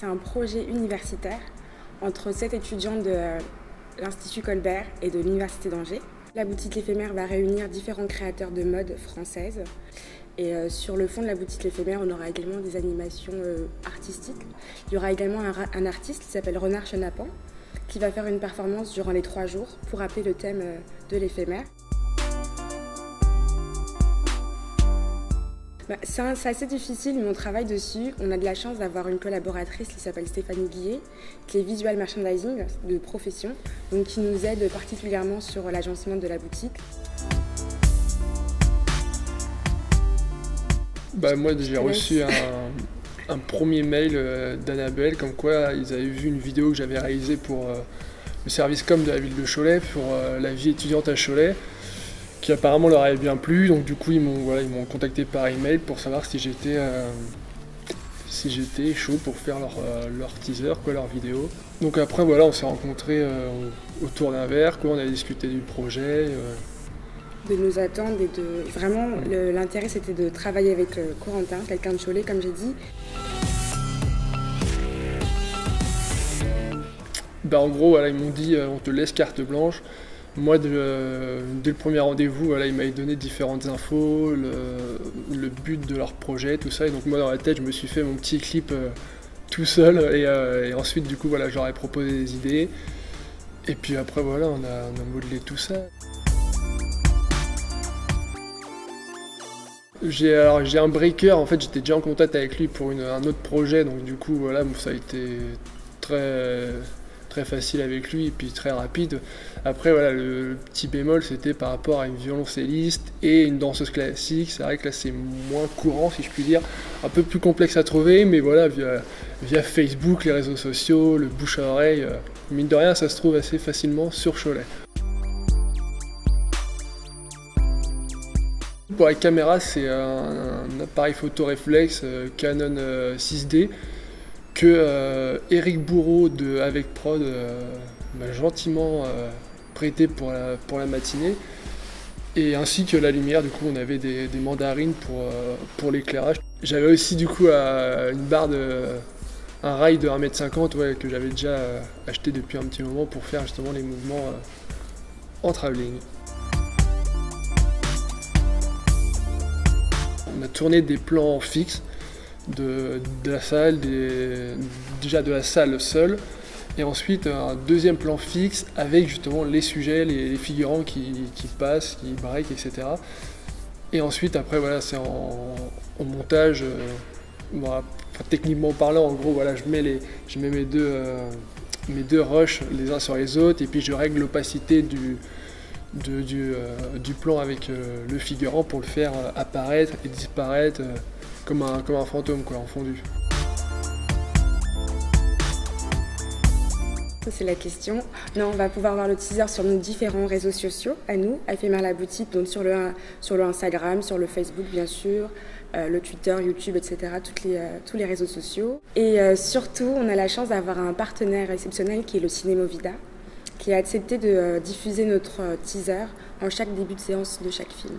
C'est un projet universitaire entre 7 étudiants de l'Institut Colbert et de l'Université d'Angers. La boutique éphémère va réunir différents créateurs de mode françaises. Et sur le fond de la boutique éphémère, on aura également des animations artistiques. Il y aura également un artiste qui s'appelle Renard Chenapan qui va faire une performance durant les 3 jours pour rappeler le thème de l'éphémère. C'est assez difficile, mais on travaille dessus. On a de la chance d'avoir une collaboratrice qui s'appelle Stéphanie Guillet, qui est visual merchandising de profession, donc qui nous aide particulièrement sur l'agencement de la boutique. Moi, j'ai reçu un premier mail d'Annabelle, comme quoi ils avaient vu une vidéo que j'avais réalisée pour le service com de la ville de Cholet, pour la vie étudiante à Cholet, qui apparemment leur avait bien plu. Donc du coup, ils m'ont contacté par email pour savoir si j'étais chaud pour faire leur teaser, leur vidéo. Donc après, on s'est rencontrés autour d'un verre, on a discuté du projet. De nous attendre et de... Vraiment, l'intérêt c'était de travailler avec Corentin, quelqu'un de Cholet, comme j'ai dit. En gros, ils m'ont dit on te laisse carte blanche. Moi, dès le premier rendez-vous, il m'avait donné différentes infos, le but de leur projet, tout ça. Et donc moi, dans la tête, je me suis fait mon petit clip tout seul. Et ensuite, du coup, je leur ai proposé des idées. Et puis après, on a modelé tout ça. J'ai un breaker, en fait j'étais déjà en contact avec lui pour un autre projet, donc du coup ça a été très facile avec lui et puis très rapide. Après le petit bémol c'était par rapport à une violoncelliste et une danseuse classique. C'est vrai que là c'est moins courant si je puis dire, un peu plus complexe à trouver, mais via Facebook, les réseaux sociaux, le bouche à oreille, mine de rien ça se trouve assez facilement sur Cholet. Pour la caméra, c'est un appareil photo réflexe Canon 6D que Eric Bourreau de Avec Prod m'a gentiment prêté pour la matinée. Et ainsi que la lumière, du coup on avait des mandarines pour l'éclairage. J'avais aussi du coup un rail de 1,50 m que j'avais déjà acheté depuis un petit moment pour faire justement les mouvements en travelling. On a tourné des plans fixes de la salle, déjà de la salle seule, et ensuite un deuxième plan fixe avec justement les sujets, les figurants qui passent, qui break, etc. Et ensuite après c'est en montage, techniquement parlant, en gros je mets mes deux rushs les uns sur les autres, et puis je règle l'opacité du plan avec le figurant pour le faire apparaître et disparaître comme un fantôme en fondu. Ça c'est la question. Non, on va pouvoir voir le teaser sur nos différents réseaux sociaux à nous, Éphémère la boutique, donc sur le Instagram, sur le Facebook bien sûr, le Twitter, YouTube, etc., tous les réseaux sociaux. Et surtout, on a la chance d'avoir un partenaire exceptionnel qui est le Cinémovida, qui a accepté de diffuser notre teaser en chaque début de séance de chaque film.